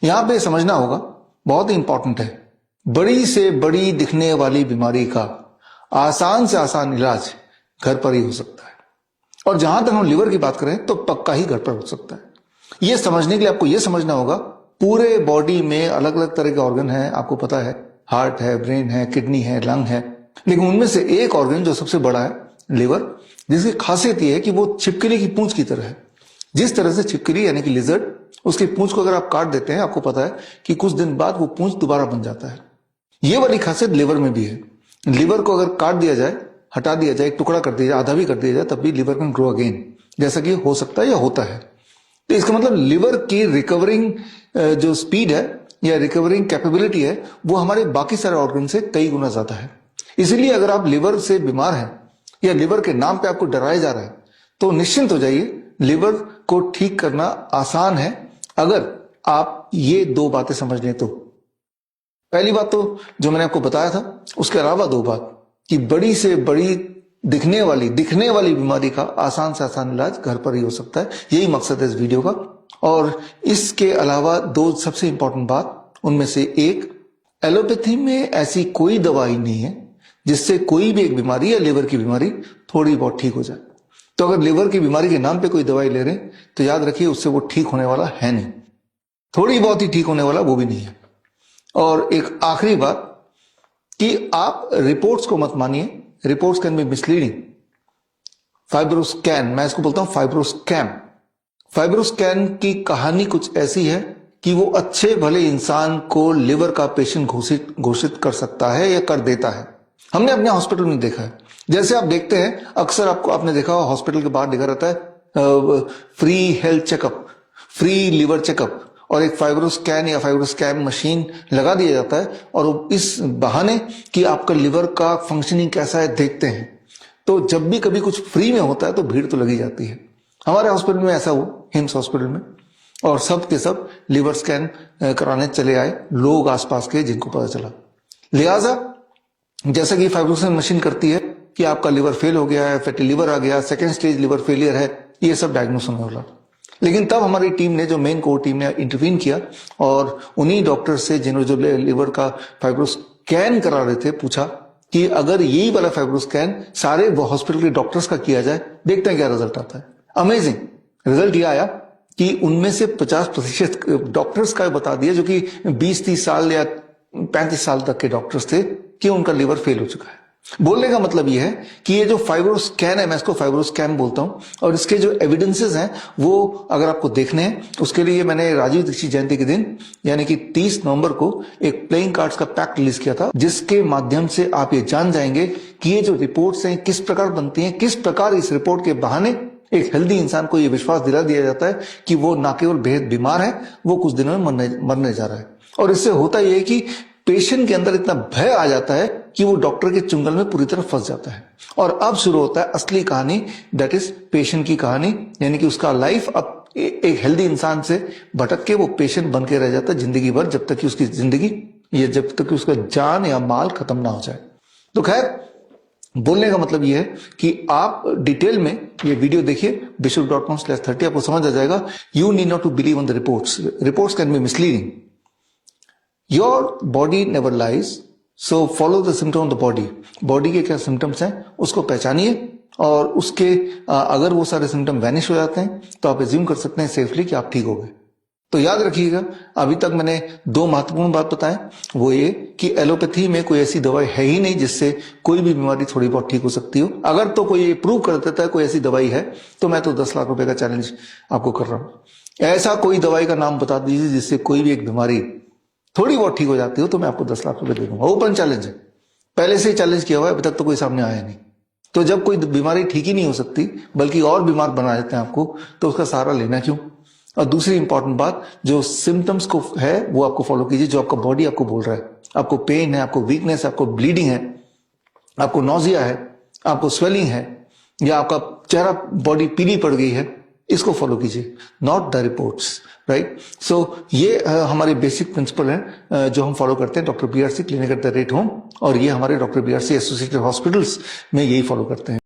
यहां पे समझना होगा, बहुत ही इंपॉर्टेंट है, बड़ी से बड़ी दिखने वाली बीमारी का आसान से आसान इलाज घर पर ही हो सकता है। और जहां तक हम लिवर की बात करें तो पक्का ही घर पर हो सकता है। यह समझने के लिए आपको यह समझना होगा, पूरे बॉडी में अलग अलग तरह के ऑर्गन हैं, आपको पता है, हार्ट है, ब्रेन है, किडनी है, लंग है, लेकिन उनमें से एक ऑर्गन जो सबसे बड़ा है, लिवर, जिसकी खासियत यह है कि वो छिपकली की पूंछ की तरह है। जिस तरह से छिपकली यानी कि लिजर्ड, उसकी पूंछ को अगर आप काट देते हैं, आपको पता है कि कुछ दिन बाद वो पूंछ दोबारा बन जाता है। ये वाली खासियत लिवर में भी है। लिवर को अगर काट दिया जाए, हटा दिया जाए, एक टुकड़ा कर दिया जाए, आधा भी कर दिया जाए, तब भी लिवर कैन ग्रो अगेन, जैसा कि हो सकता है या होता है। तो इसका मतलब लिवर की रिकवरिंग जो स्पीड है या रिकवरिंग कैपेबिलिटी है, वो हमारे बाकी सारे ऑर्गन से कई गुना ज्यादा है। इसलिए अगर आप लिवर से बीमार हैं या लिवर के नाम पे आपको डराया जा रहा है, तो निश्चिंत हो जाइए, लिवर को ठीक करना आसान है अगर आप ये दो बातें समझ लें तो। पहली बात तो जो मैंने आपको बताया था, उसके अलावा दो बात, कि बड़ी से बड़ी दिखने वाली बीमारी का आसान से आसान इलाज घर पर ही हो सकता है। यही मकसद है इस वीडियो का। और इसके अलावा दो सबसे इंपॉर्टेंट बात, उनमें से एक, एलोपैथी में ऐसी कोई दवाई नहीं है जिससे कोई भी एक बीमारी या लिवर की बीमारी थोड़ी बहुत ठीक हो जाए। तो अगर लिवर की बीमारी के नाम पे कोई दवाई ले रहे हैं तो याद रखिए, उससे वो ठीक होने वाला है नहीं, थोड़ी बहुत ही ठीक होने वाला वो भी नहीं है। और एक आखिरी बात, कि आप रिपोर्ट्स को मत मानिए, reports can be misleading. Fibroscan, मैं इसको बोलता हूं फाइब्रोस्कैम। फाइब्रोस्कैन की कहानी कुछ ऐसी है कि वो अच्छे भले इंसान को लिवर का पेशेंट घोषित कर सकता है या कर देता है। हमने अपने हॉस्पिटल में देखा है। जैसे आप देखते हैं, अक्सर आपने देखा हो, हॉस्पिटल के बाहर लिखा रहता है free health checkup, free liver checkup, और एक फाइब्रोस्कैन या फाइब्रोस्कैम मशीन लगा दिया जाता है, और इस बहाने कि आपका लिवर का फंक्शनिंग कैसा है देखते हैं। तो जब भी कभी कुछ फ्री में होता है तो भीड़ तो लगी जाती है। हमारे हॉस्पिटल में ऐसा हुआ, हिम्स हॉस्पिटल में, और सब के सब लिवर स्कैन कराने चले आए लोग आसपास के, जिनको पता चला। लिहाजा जैसा कि फाइब्रोस्कैन मशीन करती है कि आपका लिवर फेल हो गया है, फैटी लिवर आ गया, सेकेंड स्टेज लिवर फेलियर है, ये सब डायग्नोस होने वाला। लेकिन तब हमारी टीम ने, जो मेन कोर टीम ने इंटरवीन किया, और उन्हीं डॉक्टर से जिन्होंने जो लिवर का फाइब्रोस्कैन करा रहे थे, पूछा कि अगर यही वाला फाइब्रोस्कैन सारे वो हॉस्पिटल के डॉक्टर्स का किया जाए, देखते हैं क्या रिजल्ट आता है। अमेजिंग रिजल्ट ये आया कि उनमें से 50% डॉक्टर्स का बता दिया, जो कि 20-30 साल या 35 साल तक के डॉक्टर्स थे, कि उनका लिवर फेल हो चुका है। बोलने का मतलब यह है कि ये जो फाइब्रोस्कैन है, मैं इसको फाइब्रोस्कैन बोलता हूं, और इसके जो एविडेंसेस हैं वो अगर आपको देखने हैं, उसके लिए मैंने राजीव दीक्षित जयंती के दिन यानी कि 30 नवंबर को एक प्लेइंग कार्ड्स का पैक रिलीज किया था, जिसके माध्यम से आप ये जान जाएंगे कि ये जो रिपोर्ट्स हैं किस प्रकार बनती हैं, किस प्रकार इस रिपोर्ट के बहाने एक हेल्दी इंसान को यह विश्वास दिला दिया जाता है कि वो न केवल बेहद बीमार है, वो कुछ दिनों में मरने जा रहा है। और इससे होता यह है कि पेशेंट के अंदर इतना भय आ जाता है कि वो डॉक्टर के चुंगल में पूरी तरह फंस जाता है। और अब शुरू होता है असली कहानी, दैट इज पेशेंट की कहानी, यानी कि उसका लाइफ अब एक हेल्दी इंसान से भटक के वो पेशेंट बन के रह जाता है जिंदगी भर, जब तक कि उसकी जिंदगी या जब तक कि उसका जान या माल खत्म ना हो जाए। तो खैर, बोलने का मतलब यह है कि आप डिटेल में ये वीडियो देखिए, bishop.com/30, आपको समझ आ जाएगा। You need not to believe on the reports can be misleading. Your body never lies, so follow the symptom of the body. Body के क्या सिम्टम्स हैं उसको पहचानिए, और उसके अगर वो सारे सिम्टम वैनिश हो जाते हैं तो आप एज्यूम कर सकते हैं सेफली कि आप ठीक हो गए। तो याद रखिएगा, अभी तक मैंने दो महत्वपूर्ण बात बताएं, वो ये कि एलोपैथी में कोई ऐसी दवाई है ही नहीं जिससे कोई भी बीमारी थोड़ी बहुत ठीक हो सकती हो। अगर तो कोई ये प्रूव कर देता है कोई ऐसी दवाई है, तो मैं तो 10 लाख रुपए का चैलेंज आपको कर रहा हूं। ऐसा कोई दवाई का नाम बता दीजिए जिससे कोई भी एक बीमारी थोड़ी बहुत ठीक हो जाती हो, तो मैं आपको 10 लाख रुपए दे दूंगा। ओपन चैलेंज है, पहले से ही चैलेंज किया हुआ है, अभी तक तो कोई सामने आया नहीं। तो जब कोई बीमारी ठीक ही नहीं हो सकती बल्कि और बीमार बना देते हैं आपको, तो उसका सहारा लेना क्यों। और दूसरी इंपॉर्टेंट बात, जो सिम्टम्स को है वो आपको फॉलो कीजिए, जो आपका बॉडी आपको बोल रहा है। आपको पेन है, आपको वीकनेस है, आपको ब्लीडिंग है, आपको नोजिया है, आपको स्वेलिंग है, या आपका चेहरा बॉडी पीली पड़ गई है, इसको फॉलो कीजिए, नॉट द रिपोर्ट्स, राइट। सो ये हमारे बेसिक प्रिंसिपल हैं जो हम फॉलो करते हैं doctor BRC clinic at the rate home, और ये हमारे डॉक्टर BRC एसोसिएटेड हॉस्पिटल्स में यही फॉलो करते हैं।